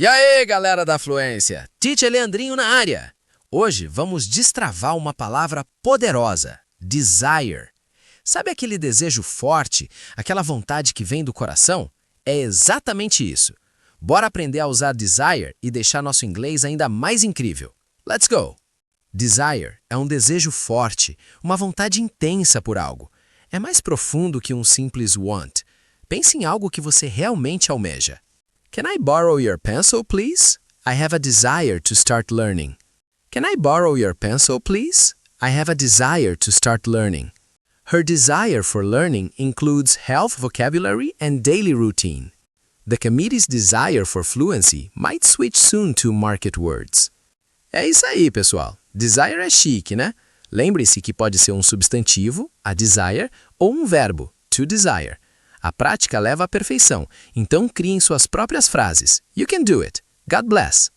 E aí, galera da fluência? Teacher Leandrinho na área. Hoje vamos destravar uma palavra poderosa, desire. Sabe aquele desejo forte, aquela vontade que vem do coração? É exatamente isso. Bora aprender a usar desire e deixar nosso inglês ainda mais incrível. Let's go! Desire é um desejo forte, uma vontade intensa por algo. É mais profundo que um simples want. Pense em algo que você realmente almeja. Can I borrow your pencil, please? I have a desire to start learning. Can I borrow your pencil, please? I have a desire to start learning. Her desire for learning includes health vocabulary and daily routine. The committee's desire for fluency might switch soon to market words. É isso aí, pessoal. Desire é chique, né? Lembre-se que pode ser um substantivo, a desire, ou um verbo, to desire. A prática leva à perfeição, então criem suas próprias frases. You can do it. God bless!